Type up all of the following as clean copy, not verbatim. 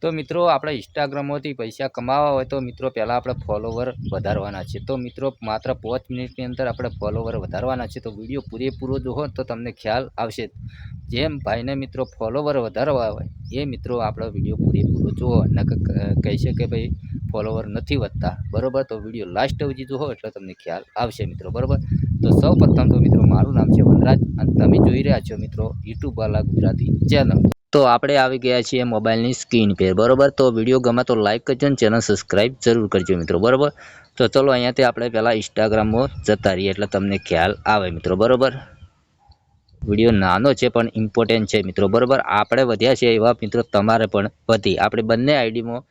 તો મિત્રો આપણે ઇન્સ્ટાગ્રામમાંથી પૈસા કમાવા હોય તો મિત્રો પહેલાં આપણે ફોલોવર વધારવાના છે. તો મિત્રો માત્ર 5 મિનિટની અંદર આપણે ફોલોવર વધારવાના છે. તો વિડીયો પૂરેપૂરો જોવો તો તમને ખ્યાલ આવશે. જેમ ભાઈને મિત્રો ફોલોવર વધારવા હોય એ મિત્રો આપણો વિડીયો પૂરેપૂરો જુઓ અને કહે છે કે ભાઈ ફોલોવર નથી વધતા, બરાબર. તો વિડીયો લાસ્ટ સુધી જુઓ એટલે તમને ખ્યાલ આવશે મિત્રો, બરાબર. તો સૌ પ્રથમ તો મિત્રો મારું નામ છે વનરાજ અને તમે જોઈ રહ્યા છો મિત્રો યુટ્યુબ વાલા ગુજરાતી ચેનલ. તો આપણે આવી ગયા છીએ મોબાઈલની સ્ક્રીન પર, બરાબર. તો વિડીયો ગમે તો લાઈક કરજો અને ચેનલ સબસ્ક્રાઈબ જરૂર કરજો મિત્રો, બરાબર. તો ચલો અહીંયાથી આપણે પહેલાં ઇન્સ્ટાગ્રામમાં જતા રહીએ એટલે તમને ખ્યાલ આવે મિત્રો, બરાબર. વિડીયો નાનો છે પણ ઇમ્પોર્ટન્ટ છે મિત્રો, બરાબર. આપણે વધ્યા છે એવા મિત્રો તમારે પણ વધી. આપણે બંને આઈડીમાં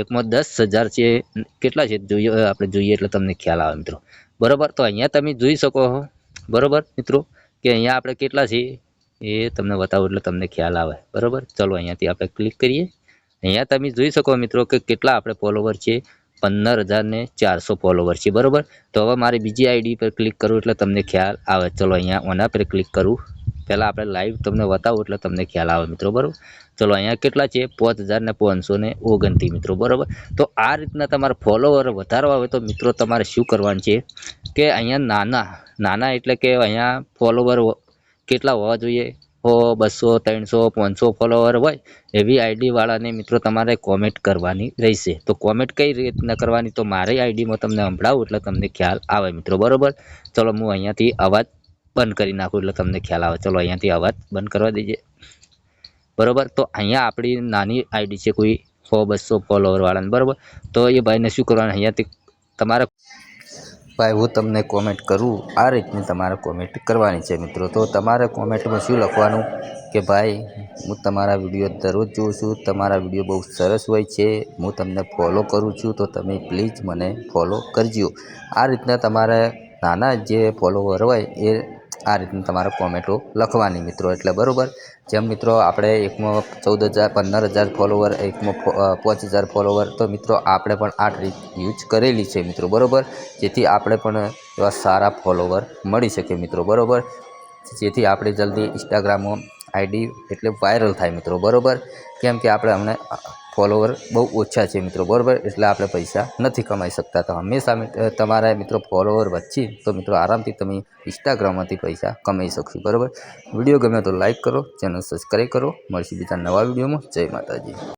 એકમાં 10,000 છે, કેટલા છે જોઈએ આપણે જોઈએ એટલે તમને ખ્યાલ આવે મિત્રો, બરાબર. તો અહીંયા તમે જોઈ શકો છો, બરાબર મિત્રો, કે અહીંયા આપણે કેટલા છીએ એ તમને બતાવું એટલે તમને ખ્યાલ આવે, બરાબર. ચલો અહીંયાથી આપણે ક્લિક કરીએ. અહીંયા તમે જોઈ શકો મિત્રો કે કેટલા આપણે ફોલોવર છે, 15,400 ફોલોવર છે, બરાબર. તો હવે મારી બીજી આઈડી પર ક્લિક કરું એટલે તમને ખ્યાલ આવે. ચલો અહીંયા ઓના પર ક્લિક કરું. પહેલાં આપણે લાઈવ તમને બતાવું એટલે તમને ખ્યાલ આવે મિત્રો, બરાબર. ચલો અહીંયા કેટલા છે 5,529 મિત્રો, બરાબર. તો આ રીતના તમારે ફોલોવર વધારવા હોય તો મિત્રો તમારે શું કરવાનું છે કે અહીંયા નાના એટલે કે અહીંયા ફોલોવર કેટલા હોવા જોઈએ, 100, 200, 300, 500 ફોલોવર હોય એવી આઈડી વાળાને મિત્રો તમારે કોમેન્ટ કરવાની રહેશે. તો કોમેન્ટ કઈ રીતના કરવાની તો મારી આઈડીમાં તમને સંભળાવું એટલે તમને ખ્યાલ આવે મિત્રો, બરાબર. ચલો હું અહીંયાથી અવાજ બંધ કરી નાખું એટલે તમને ખ્યાલ આવે. ચલો અહીંયાથી અવાજ બંધ કરવા દઈએ, બરાબર. તો અહીંયા આપણી નાની આઈડી છે કોઈ 100-200 ફોલોવર વાળાને, બરાબર. તો એ ભાઈને શું કરવાનું, અહીંયાથી તમારે ભાઈ હું તમને કોમેન્ટ કરું આ રીતની તમારે કોમેન્ટ કરવાની છે મિત્રો. તો તમારે કોમેન્ટમાં શું લખવાનું કે ભાઈ હું તમારા વિડીયો દરરોજ જોઉં છું, તમારા વિડીયો બહુ સરસ હોય છે, હું તમને ફોલો કરું છું, તો તમે પ્લીઝ મને ફોલો કરજો. આ રીતના તમારે નાના જે ફોલોવર હોય એ આ રીતની તમારે કોમેન્ટો લખવાની મિત્રો, એટલે બરાબર. જેમ મિત્રો આપણે એકમાં 14,000 15,000 ફોલોવર, એકમાં 5,000 ફોલોવર, તો મિત્રો આપણે પણ આ ટ્રીક યુઝ કરેલી છે મિત્રો, બરાબર. જેથી આપણે પણ એવા સારા ફોલોવર મળી શકે મિત્રો, બરાબર. જેથી આપણે જલ્દી ઇન્સ્ટાગ્રામમાં આઈડી એટલે વાયરલ થાય મિત્રો, બરાબર. કેમ કે આપણે હમણાં ફોલોવર બહુ ઓછા છે મિત્રો, બરાબર. એટલે આપણે પૈસા નથી કમાઈ શકતા. તો હંમેશા તમારા મિત્રો ફોલોવર વધશે તો મિત્રો આરામથી તમે ઇન્સ્ટાગ્રામમાંથી પૈસા કમાઈ શકશો, બરાબર. વિડીયો ગમે તો લાઈક કરો, ચેનલ સબસ્ક્રાઈબ કરો. મળશે બીજા નવા વિડીયોમાં. જય માતાજી.